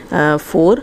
4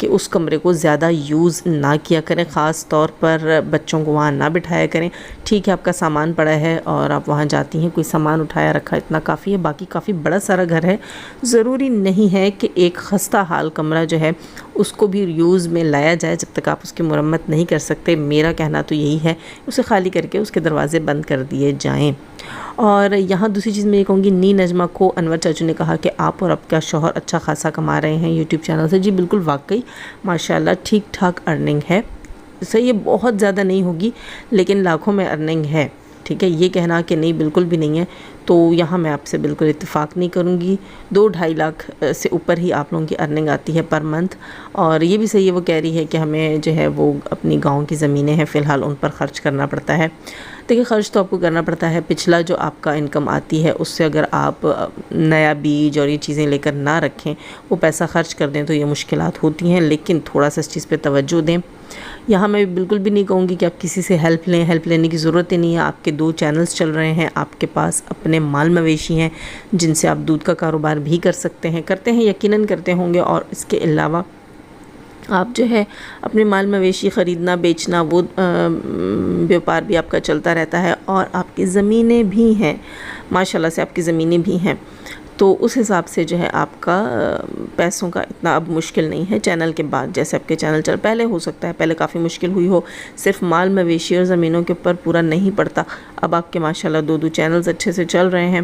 کہ اس کمرے کو زیادہ یوز نہ کیا کریں، خاص طور پر بچوں کو وہاں نہ بٹھایا کریں۔ ٹھیک ہے آپ کا سامان پڑا ہے اور آپ وہاں جاتی ہیں، کوئی سامان اٹھایا رکھا اتنا کافی ہے، باقی کافی بڑا سارا گھر ہے، ضروری نہیں ہے کہ ایک خستہ حال کمرہ جو ہے اس کو بھی یوز میں لایا جائے جب تک آپ اس کی مرمت نہیں کر سکتے۔ میرا کہنا تو یہی ہے، اسے خالی کر کے اس کے دروازے بند کر دیے جائیں۔ اور یہاں دوسری چیز میں یہ کہوں گی، نی نجمہ کو انور چاچو نے کہا کہ آپ اور آپ کا شوہر اچھا خاصا کما رہے ہیں یوٹیوب چینل سے۔ جی بالکل، واقعی ماشاءاللہ ٹھیک ٹھاک ارننگ ہے، صحیح ہے، بہت زیادہ نہیں ہوگی لیکن لاکھوں میں ارننگ ہے، ٹھیک ہے۔ یہ کہنا کہ نہیں بالکل بھی نہیں ہے تو یہاں میں آپ سے بالکل اتفاق نہیں کروں گی۔ 2-2.5 لاکھ سے اوپر ہی آپ لوگوں کی ارننگ آتی ہے پر منتھ۔ اور یہ بھی صحیح ہے، وہ کہہ رہی ہے کہ ہمیں جو ہے وہ اپنی گاؤں کی زمینیں ہیں، فی الحال ان پر خرچ کرنا پڑتا ہے۔ دیکھیے خرچ تو آپ کو کرنا پڑتا ہے، پچھلا جو آپ کا انکم آتی ہے اس سے اگر آپ نیا بیج اور یہ چیزیں لے کر نہ رکھیں، وہ پیسہ خرچ کر دیں تو یہ مشکلات ہوتی ہیں، لیکن تھوڑا سا اس چیز پہ توجہ دیں۔ یہاں میں بالکل بھی نہیں کہوں گی کہ آپ کسی سے ہیلپ لیں، ہیلپ لینے کی ضرورت ہی نہیں ہے۔ آپ کے 2 چینلز چل رہے ہیں، آپ کے پاس اپنے مال مویشی ہیں جن سے آپ دودھ کا کاروبار بھی کر سکتے ہیں، کرتے ہیں، یقیناً کرتے ہوں گے۔ اور اس کے علاوہ آپ جو ہے اپنے مال مویشی خریدنا بیچنا وہ بیوپار بھی آپ کا چلتا رہتا ہے، اور آپ کی زمینیں بھی ہیں، ماشاءاللہ سے آپ کی زمینیں بھی ہیں، تو اس حساب سے جو ہے آپ کا پیسوں کا اتنا اب مشکل نہیں ہے چینل کے بعد، جیسے آپ کے چینل چل پہلے ہو سکتا ہے، پہلے کافی مشکل ہوئی ہو، صرف مال مویشی اور زمینوں کے اوپر پورا نہیں پڑتا۔ اب آپ کے ماشاءاللہ 2 چینلز اچھے سے چل رہے ہیں،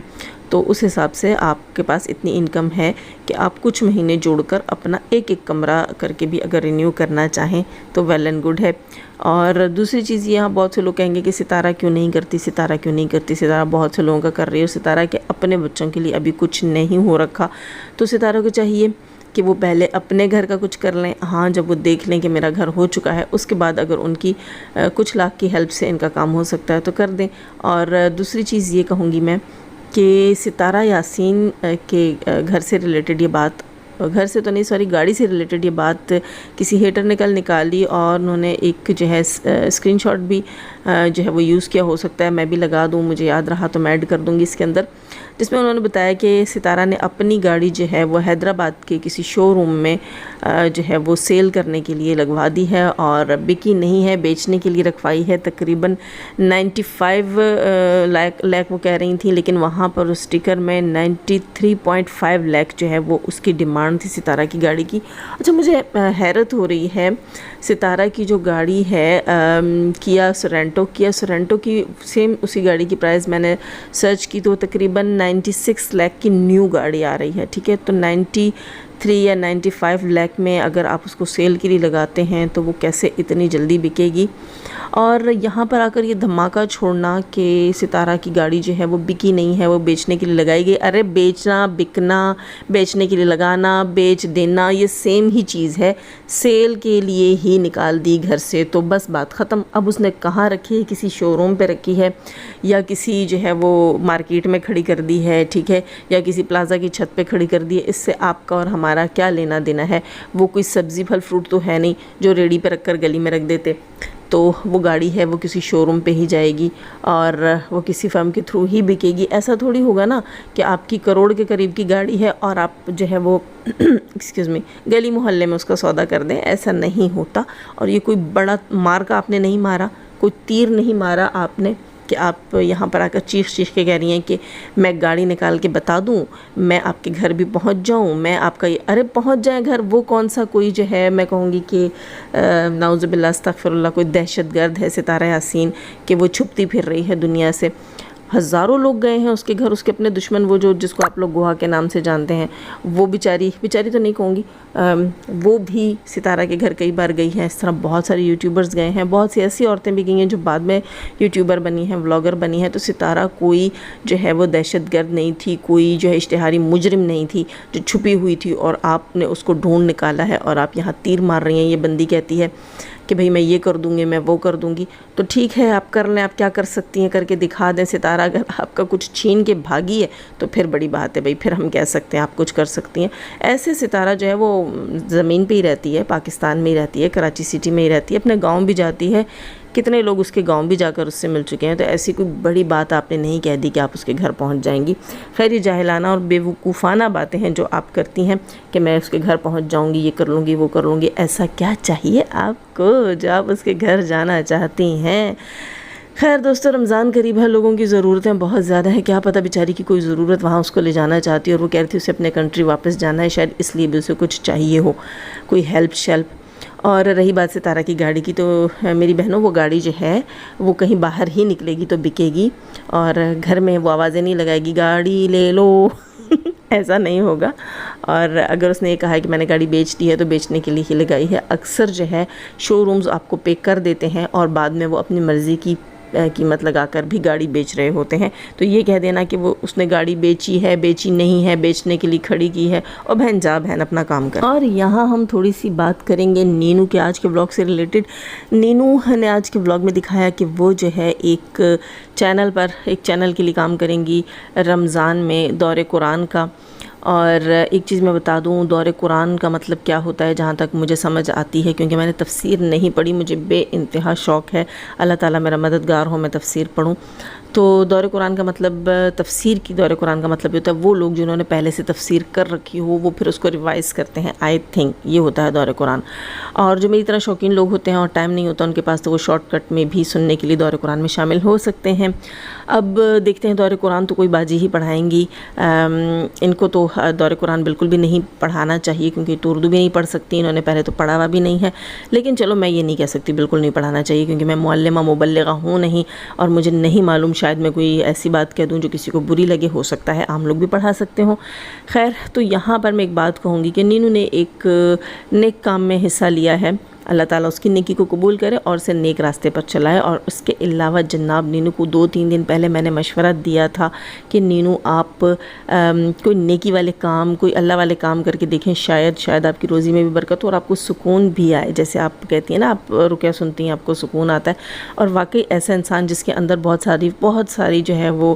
تو اس حساب سے آپ کے پاس اتنی انکم ہے کہ آپ کچھ مہینے جوڑ کر اپنا ایک کمرہ کر کے بھی اگر رینیو کرنا چاہیں تو ویل اینڈ گڈ ہے۔ اور دوسری چیز، یہاں بہت سے لوگ کہیں گے کہ ستارہ کیوں نہیں کرتی، ستارہ کیوں نہیں کرتی، ستارہ بہت سے لوگوں کا کر رہی ہے، ستارہ کے اپنے بچوں کے لیے ابھی کچھ نہیں ہو رکھا، تو ستارہ کو چاہیے کہ وہ پہلے اپنے گھر کا کچھ کر لیں۔ ہاں جب وہ دیکھ لیں کہ میرا گھر ہو چکا ہے، اس کے بعد اگر ان کی کچھ لاکھ کی ہیلپ سے ان کا کام ہو سکتا ہے تو کر دیں۔ اور دوسری چیز یہ کہوں گی میں کہ ستارہ یاسین کے گھر سے ریلیٹڈ یہ بات، گھر سے تو نہیں سوری گاڑی سے ریلیٹڈ یہ بات کسی ہیٹر نے کل نکالی، اور انہوں نے ایک جو ہے اسکرین شاٹ بھی جو ہے وہ یوز کیا، ہو سکتا ہے میں بھی لگا دوں، مجھے یاد رہا تو میں ایڈ کر دوں گی اس کے اندر، جس میں انہوں نے بتایا کہ ستارہ نے اپنی گاڑی جو ہے وہ حیدرآباد کے کسی شو روم میں جو ہے وہ سیل کرنے کے لیے لگوا دی ہے، اور بکی نہیں ہے، بیچنے کے لیے رکھوائی ہے۔ تقریباً 95 لاکھ وہ کہہ رہی تھیں، لیکن وہاں پر اس اسٹیکر میں 93.5 لاکھ جو ہے وہ اس کی ڈیمانڈ تھی ستارہ کی گاڑی کی۔ اچھا مجھے حیرت ہو رہی ہے، ستارہ کی جو گاڑی ہے کیا سورینٹو کی سیم اسی گاڑی کی پرائز میں نے سرچ کی تو تقریباً 96 لاکھ کی نیو گاڑی آ رہی ہے، ٹھیک ہے۔ تو 93 یا 95 لاکھ میں اگر آپ اس کو سیل کے لیے لگاتے ہیں تو وہ کیسے اتنی جلدی بکے گی؟ اور یہاں پر آ کر یہ دھماکہ چھوڑنا کہ ستارہ کی گاڑی جو ہے وہ بکی نہیں ہے، وہ بیچنے کے لیے لگائی گئی، ارے بیچنا، بکنا، بیچنے کے لیے لگانا، بیچ دینا یہ سیم ہی چیز ہے، سیل کے لیے ہی نکال دی گھر سے تو بس بات ختم۔ اب اس نے کہاں رکھی ہے، کسی شو روم پہ رکھی ہے یا کسی جو ہے وہ مارکیٹ میں کھڑی کر دی ہے، ٹھیک ہے، یا کسی پلازا کی چھت پہ کھڑی کر دی ہے، اس سے آپ کا اور ہمارا کیا لینا دینا ہے؟ وہ کوئی سبزی پھل فروٹ تو ہے نہیں جو ریڑھی پہ رکھ کر گلی میں رکھ دیتے، تو وہ گاڑی ہے وہ کسی شو روم پہ ہی جائے گی اور وہ کسی فرم کے تھرو ہی بکے گی۔ ایسا تھوڑی ہوگا نا کہ آپ کی کروڑ کے قریب کی گاڑی ہے اور آپ جو ہے وہ گلی محلے میں اس کا سودا کر دیں، ایسا نہیں ہوتا۔ اور یہ کوئی بڑا مار کا آپ نے نہیں مارا، کوئی تیر نہیں مارا آپ نے کہ آپ یہاں پر آ کر چیخ کے کہہ رہی ہیں کہ میں گاڑی نکال کے بتا دوں، میں آپ کے گھر بھی پہنچ جاؤں، میں آپ کا ارے پہنچ جائیں گھر، وہ کون سا کوئی جو ہے میں کہوں گی کہ نعوذ باللہ استغفر اللہ کوئی دہشت گرد ہے ستارہ یاسین کہ وہ چھپتی پھر رہی ہے دنیا سے۔ ہزاروں لوگ گئے ہیں اس کے گھر، اس کے اپنے دشمن، وہ جو جس کو آپ لوگ گوہا کے نام سے جانتے ہیں، وہ بیچاری تو نہیں کہوں گی، وہ بھی ستارہ کے گھر کئی بار گئی ہیں۔ اس طرح بہت سارے یوٹیوبرز گئے ہیں، بہت سی ایسی عورتیں بھی گئی ہیں جو بعد میں یوٹیوبر بنی ہیں، ولاگر بنی ہیں۔ تو ستارہ کوئی جو ہے وہ دہشت گرد نہیں تھی، کوئی جو ہے اشتہاری مجرم نہیں تھی جو چھپی ہوئی تھی اور آپ نے اس کو ڈھونڈ نکالا ہے اور آپ یہاں تیر مار رہی ہیں۔ یہ بندی کہتی ہے کہ بھئی میں یہ کر دوں گی، میں وہ کر دوں گی، تو ٹھیک ہے آپ کر لیں، آپ کیا کر سکتی ہیں کر کے دکھا دیں۔ ستارہ اگر آپ کا کچھ چھین کے بھاگی ہے تو پھر بڑی بات ہے بھئی، پھر ہم کہہ سکتے ہیں آپ کچھ کر سکتی ہیں۔ ایسے ستارہ جو ہے وہ زمین پہ ہی رہتی ہے، پاکستان میں ہی رہتی ہے، کراچی سٹی میں ہی رہتی ہے، اپنے گاؤں بھی جاتی ہے کتنے لوگ اس کے گاؤں بھی جا کر اس سے مل چکے ہیں، تو ایسی کوئی بڑی بات آپ نے نہیں کہہ دی کہ آپ اس کے گھر پہنچ جائیں گی۔ خیر یہ جاہلانہ اور بیوقوفانہ باتیں ہیں جو آپ کرتی ہیں کہ میں اس کے گھر پہنچ جاؤں گی، یہ کر لوں گی، وہ کر لوں گی۔ ایسا کیا چاہیے آپ کو جو آپ اس کے گھر جانا چاہتی ہیں؟ خیر دوستو، رمضان قریب ہے، لوگوں کی ضرورتیں بہت زیادہ ہیں، کیا پتہ بیچاری کی کوئی ضرورت وہاں اس کو لے جانا چاہتی ہے اور وہ کہہ رہی تھی اسے اپنے کنٹری واپس جانا ہے، شاید اس لیے بھی اسے کچھ چاہیے ہو، کوئی ہیلپ شیلپ۔ اور رہی بات ستارہ کی گاڑی کی، تو میری بہنوں وہ گاڑی جو ہے وہ کہیں باہر ہی نکلے گی تو بکے گی، اور گھر میں وہ آوازیں نہیں لگائے گی گاڑی لے لو ایسا نہیں ہوگا۔ اور اگر اس نے یہ کہا ہے کہ میں نے گاڑی بیچ دی ہے تو بیچنے کے لیے ہی لگائی ہے۔ اکثر جو ہے شو رومز آپ کو پے کر دیتے ہیں اور بعد میں وہ اپنی مرضی کی قیمت لگا کر بھی گاڑی بیچ رہے ہوتے ہیں، تو یہ کہہ دینا کہ وہ اس نے گاڑی بیچی ہے، بیچی نہیں ہے، بیچنے کے لیے کھڑی کی ہے، اور بہن جا بہن اپنا کام کر۔ اور یہاں ہم تھوڑی سی بات کریں گے نینو کے آج کے ولاگ سے ریلیٹڈ۔ نینو نے آج کے ولاگ میں دکھایا کہ وہ جو ہے ایک چینل کے لیے کام کریں گی رمضان میں دور قرآن کا۔ اور ایک چیز میں بتا دوں، دور قرآن کا مطلب کیا ہوتا ہے جہاں تک مجھے سمجھ آتی ہے، کیونکہ میں نے تفسیر نہیں پڑھی، مجھے بے انتہا شوق ہے، اللہ تعالیٰ میرا مددگار ہو میں تفسیر پڑھوں۔ تو دور قرآن کا مطلب، دور قرآن کا مطلب یہ ہوتا ہے وہ لوگ جنہوں نے پہلے سے تفسیر کر رکھی ہو وہ پھر اس کو ریوائز کرتے ہیں، آئی تھنک یہ ہوتا ہے دور قرآن۔ اور جو میری طرح شوقین لوگ ہوتے ہیں اور ٹائم نہیں ہوتا ان کے پاس، تو وہ شارٹ کٹ میں بھی سننے کے لیے دور قرآن میں شامل ہو سکتے ہیں۔ اب دیکھتے ہیں، دور قرآن تو کوئی باجی ہی پڑھائیں گی، ان کو تو دور قرآن بالکل بھی نہیں پڑھانا چاہیے، کیونکہ تو اردو بھی نہیں پڑھ سکتی، انہوں نے پہلے تو پڑھا ہوا بھی نہیں ہے۔ لیکن چلو میں یہ نہیں کہہ سکتی بالکل نہیں پڑھانا چاہیے، کیونکہ میں معلمہ مبلغہ ہوں نہیں، اور مجھے نہیں معلوم، شاید میں کوئی ایسی بات کہہ دوں جو کسی کو بری لگے، ہو سکتا ہے عام لوگ بھی پڑھا سکتے ہوں۔ خیر تو یہاں پر میں ایک بات کہوں گی کہ نینو نے ایک نیک کام میں حصہ لیا ہے، اللہ تعالیٰ اس کی نیکی کو قبول کرے اور اسے نیک راستے پر چلائے۔ اور اس کے علاوہ جناب نینو کو 2-3 دن پہلے میں نے مشورہ دیا تھا کہ نینو آپ کوئی نیکی والے کام، کوئی اللہ والے کام کر کے دیکھیں، شاید آپ کی روزی میں بھی برکت ہو اور آپ کو سکون بھی آئے، جیسے آپ کہتی ہیں نا، آپ رقیہ سنتی ہیں آپ کو سکون آتا ہے۔ اور واقعی ایسا انسان جس کے اندر بہت ساری جو ہے وہ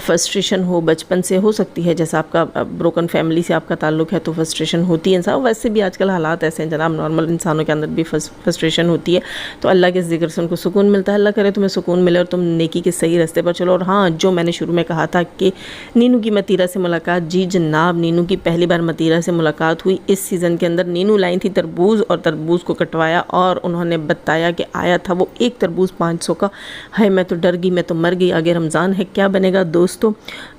فرسٹریشن ہو، بچپن سے ہو سکتی ہے، جیسا آپ کا بروکن فیملی سے آپ کا تعلق ہے تو فرسٹریشن ہوتی ہے انسان، ویسے بھی آج کل حالات ایسے ہیں جناب، نارمل انسانوں کے اندر بھی فرسٹریشن ہوتی ہے، تو اللہ کے ذکر سے ان کو سکون ملتا ہے۔ اللہ کرے تمہیں سکون ملے اور تم نیکی کے صحیح راستے پر چلو۔ اور ہاں، جو میں نے شروع میں کہا تھا کہ نینو کی متیرہ سے ملاقات، جی جناب نینو کی پہلی بار متیرہ سے ملاقات ہوئی اس سیزن کے اندر۔ نینو لائن تھی تربوز، اور تربوز کو کٹوایا اور انہوں نے بتایا کہ آیا تھا وہ ایک تربوز 500 کا۔ ہے میں تو ڈر گئی، میں تو مر گئی، آگے رمضان ہے کیا بنے گا۔ دوستو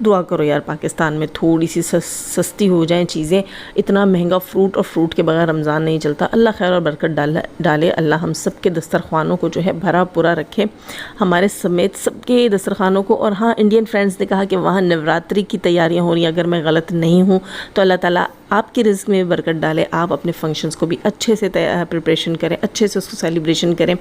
دعا کرو یار پاکستان میں تھوڑی سی سستی ہو جائیں چیزیں، اتنا مہنگا فروٹ، اور فروٹ کے بغیر رمضان نہیں چلتا۔ اللہ خیر اور برکت ڈالے، اللہ ہم سب کے دسترخوانوں کو جو ہے بھرا پورا رکھے، ہمارے سمیت سب کے دسترخوانوں کو۔ اور ہاں، انڈین فرینڈز نے کہا کہ وہاں نوراتری کی تیاریاں ہو رہی ہیں، اگر میں غلط نہیں ہوں تو اللہ تعالیٰ آپ کے رزق میں برکت ڈالے، آپ اپنے فنکشنز کو بھی اچھے سے پریپریشن کریں، اچھے سے اس کو سیلیبریشن کریں۔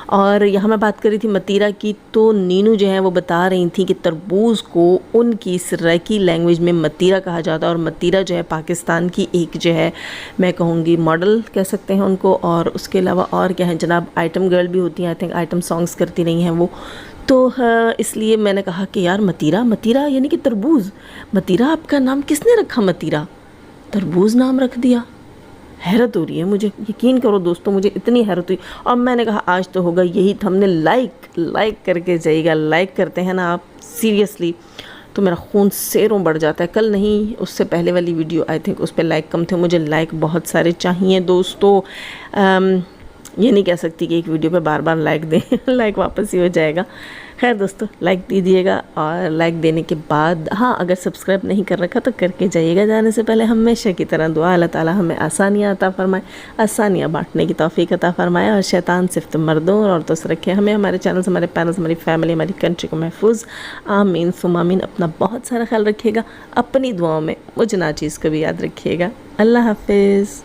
اور یہاں میں بات کر رہی تھی متیرہ کی، تو نینو جو ہے وہ بتا رہی تھی کہ تربوز کو ان کی سرائکی لینگویج میں متیرہ کہا جاتا ہے، اور متیرہ جو ہے پاکستان کی ایک جو ہے میں کہوں گی ماڈل کہہ سکتے ہیں ان کو۔ اور اس کے علاوہ اور کیا ہے جناب، آئٹم گرل بھی ہوتی ہیں، آئی تھنک آئٹم سانگز کرتی رہی ہیں وہ، تو اس لیے میں نے کہا کہ یار متیرہ یعنی کہ تربوز، متیرہ آپ کا نام کس نے رکھا، متیرہ تربوز نام رکھ دیا۔ حیرت ہو رہی ہے مجھے، یقین کرو دوستو مجھے اتنی حیرت ہوئی۔ اور میں نے کہا آج تو ہوگا یہی تھا، ہم نے لائک کر کے جائے گا، لائک کرتے ہیں نا آپ سیریسلی تو میرا خون سیروں بڑھ جاتا ہے۔ کل نہیں، اس سے پہلے والی ویڈیو آئی تھنک اس پہ لائک کم تھے، مجھے لائک بہت سارے چاہیے دوستو۔ یہ نہیں کہہ سکتی کہ ایک ویڈیو پہ بار بار لائک دیں لائک واپس ہی ہو جائے گا۔ خیر دوستو لائک دیجیے گا، اور لائک دینے کے بعد ہاں اگر سبسکرائب نہیں کر رکھا تو کر کے جائیے گا۔ جانے سے پہلے ہمیشہ کی طرح دعا، اللہ تعالیٰ ہمیں آسانیاں عطا فرمائے، آسانیاں بانٹنے کی توفیق عطا فرمائے، اور شیطان صرف مردوں اور عورتوں سے رکھے ہمیں، ہمارے چینلز، ہمارے پیرنٹس، ہماری فیملی، ہماری کنٹری کو محفوظ، آمین ثم آمین۔ اپنا بہت سارا خیال رکھیے گا، اپنی دعاؤں میں مجھے ناچیز کو بھی یاد رکھیے گا۔ اللہ حافظ۔